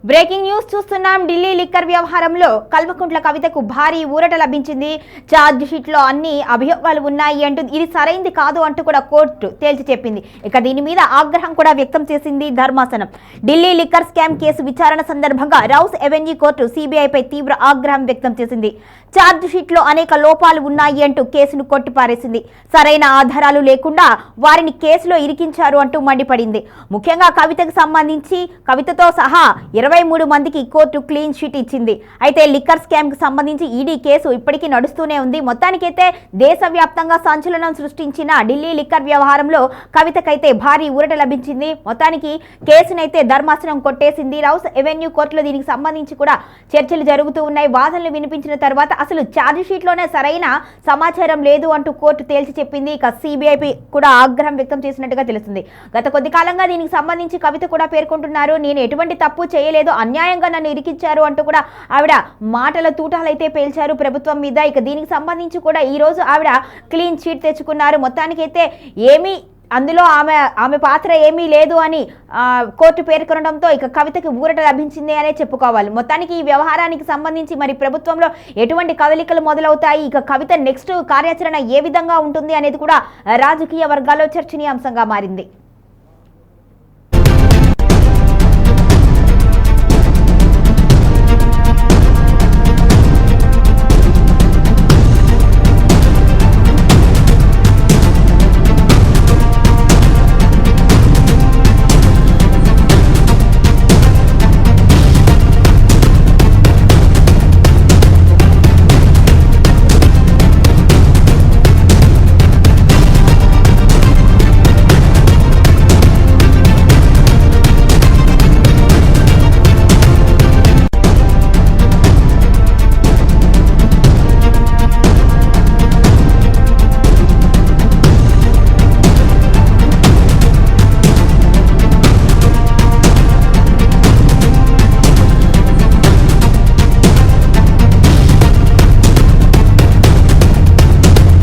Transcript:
Breaking news చూస్తున్నాం. Delhi liquor వ్యవహారంలో కల్వకుంట్ల కవితకు భారీ ఊరట లభించింది. ఛార్జ్ షీట్ లో అన్ని అభియోగాలు ఉన్నాయి అంటూ ఇది సరైంది కాదు అంటూ కూడా కోర్టు తేల్చి చెప్పింది. ఇక దీని మీద ఆగ్రహం కూడా వ్యక్తం చేసింది ధర్మాసనం. ఢిల్లీ లిక్కర్ స్కామ్ కేసు విచారణ సందర్భంగా రౌస్ ఎవెన్యూ కోర్టు సిబిఐపై తీవ్ర ఆగ్రహం వ్యక్తం చేసింది. ఛార్జ్ షీట్ లో అనేక లోపాలు ఉన్నాయి అంటూ కేసును కొట్టిపారేసింది. సరైన ఆధారాలు లేకుండా వారిని కేసులో ఇరికించారు అంటూ మండిపడింది. ముఖ్యంగా కవితకు సంబంధించి కవితతో సహా 23 మందికి కోర్టు క్లీన్ షీట్ ఇచ్చింది. అయితే లిక్కర్ స్కామ్ కు సంబంధించి ఈడీ కేసు ఇప్పటికీ నడుస్తూనే ఉంది. మొత్తానికైతే దేశవ్యాప్తంగా సంచలనం సృష్టించిన ఢిల్లీ లిక్కర్ వ్యవహారంలో కవితకైతే భారీ ఊరట లభించింది. మొత్తానికి కేసునైతే ధర్మాసనం కొట్టేసింది. రౌస్ ఎవెన్యూ కోర్టులో దీనికి సంబంధించి కూడా చర్చలు జరుగుతూ ఉన్నాయి. వాదనలు వినిపించిన తర్వాత అసలు ఛార్జ్ షీట్ లోనే సరైన సమాచారం లేదు అంటూ కోర్టు తేల్చి చెప్పింది. ఇక సిబిఐపై కూడా ఆగ్రహం వ్యక్తం చేసినట్టుగా తెలుస్తుంది. గత కొద్ది కాలంగా దీనికి సంబంధించి కవిత కూడా పేర్కొంటున్నారు. నేను ఎటువంటి తప్పు చేయలేదు, అన్యాయంగా నన్ను ఇరికించారు అంటూ కూడా ఆవిడ మాటల తూటాలైతే పేల్చారు ప్రభుత్వం మీద. ఇక దీనికి సంబంధించి కూడా ఈ రోజు ఆవిడ క్లీన్ షీట్ తెచ్చుకున్నారు. మొత్తానికైతే ఏమీ అందులో ఆమె పాత్ర ఏమీ లేదు అని కోర్టు పేర్కొనడంతో ఇక కవితకి ఊరట లభించింది అనే చెప్పుకోవాలి. మొత్తానికి ఈ వ్యవహారానికి సంబంధించి మరి ప్రభుత్వంలో ఎటువంటి కదలికలు మొదలవుతాయి, ఇక కవిత నెక్స్ట్ కార్యాచరణ ఏ విధంగా ఉంటుంది అనేది కూడా రాజకీయ వర్గాల్లో చర్చనీయాంశంగా మారింది.